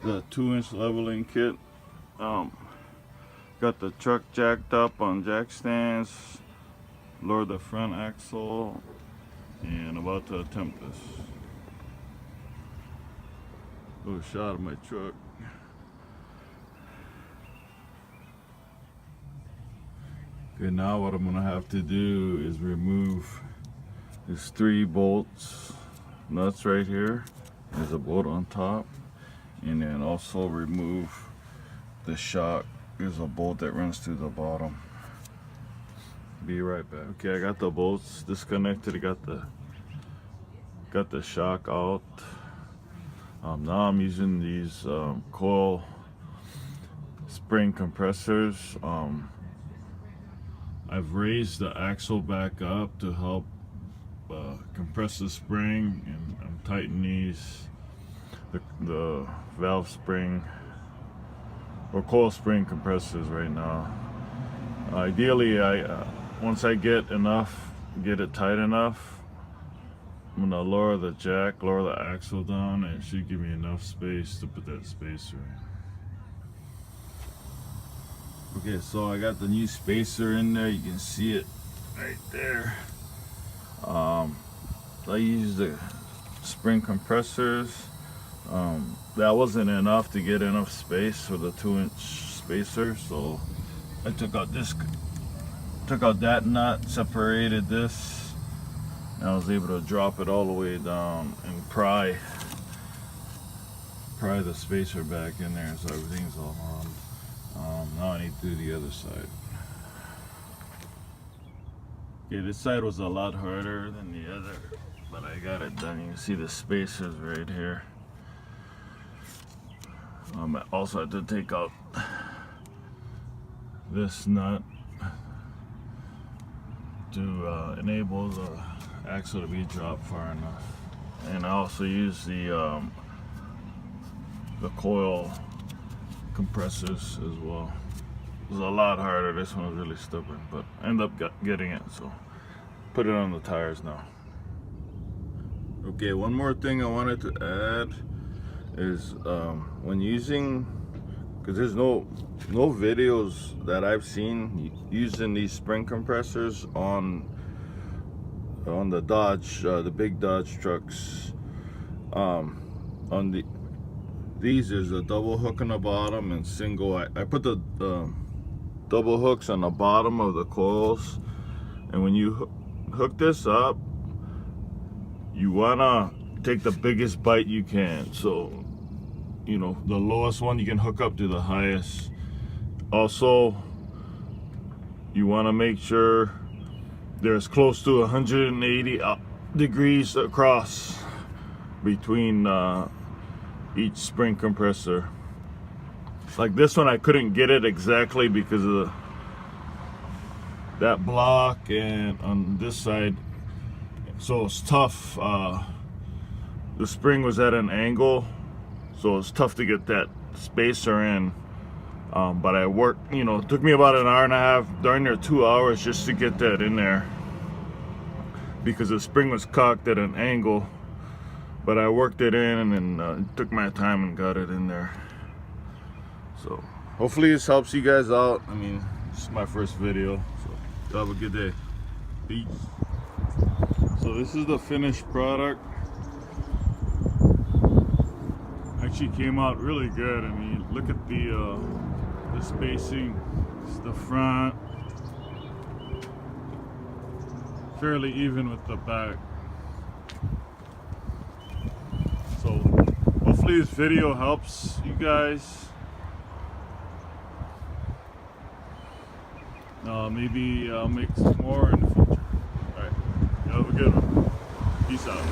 the 2-inch leveling kit. Got the truck jacked up on jack stands, lowered the front axle, and about to attempt this. Oh, shot of my truck. Okay, now what I'm gonna have to do is remove these 3 bolts, nuts right here. There's a bolt on top, and then also remove the shock. There's a bolt that runs through the bottom. Be right back. Okay, I got the bolts disconnected. I got the shock out. Now I'm using these coil spring compressors. I've raised the axle back up to help compress the spring, and I'm tightening these, the valve spring or coil spring compressors right now. Ideally, once I get it tight enough, I'm gonna lower the jack, lower the axle down, and it should give me enough space to put that spacer in. Okay, so I got the new spacer in there. You can see it right there. I used the spring compressors. That wasn't enough to get enough space for the 2-inch spacer, so I took out that nut, separated this, and I was able to drop it all the way down and pry the spacer back in there, so everything's all on. Now I need to do the other side. Okay, this side was a lot harder than the other, but I got it done. You can see the spacers right here. I also had to take out this nut to enable the axle to be dropped far enough. And I also used the coil compressors as well. It was a lot harder. This one was really stubborn, but I ended up getting it, so put it on the tires now. Okay, one more thing I wanted to add is when using, because there's no videos that I've seen using these spring compressors on the Dodge, the big Dodge trucks. These there's a double hook on the bottom and single. I put the double hooks on the bottom of the coils, and when you hook this up, you wanna take the biggest bite you can. So, you know, the lowest one you can hook up to the highest. Also, you want to make sure there's close to 180 degrees across between each spring compressor. Like this one, I couldn't get it exactly because of that block, and on this side, so it's tough. The spring was at an angle, so it's tough to get that spacer in. But I worked, you know, it took me about an hour and a half, darn near 2 hours just to get that in there, because the spring was cocked at an angle. But I worked it in, and then took my time and got it in there. So hopefully this helps you guys out. I mean, this is my first video, so have a good day. Peace. So this is the finished product. Actually came out really good. I mean, look at the spacing. It's the front, fairly even with the back. So hopefully this video helps you guys. Maybe I'll make some more in the future. Alright, have a good one. Peace out.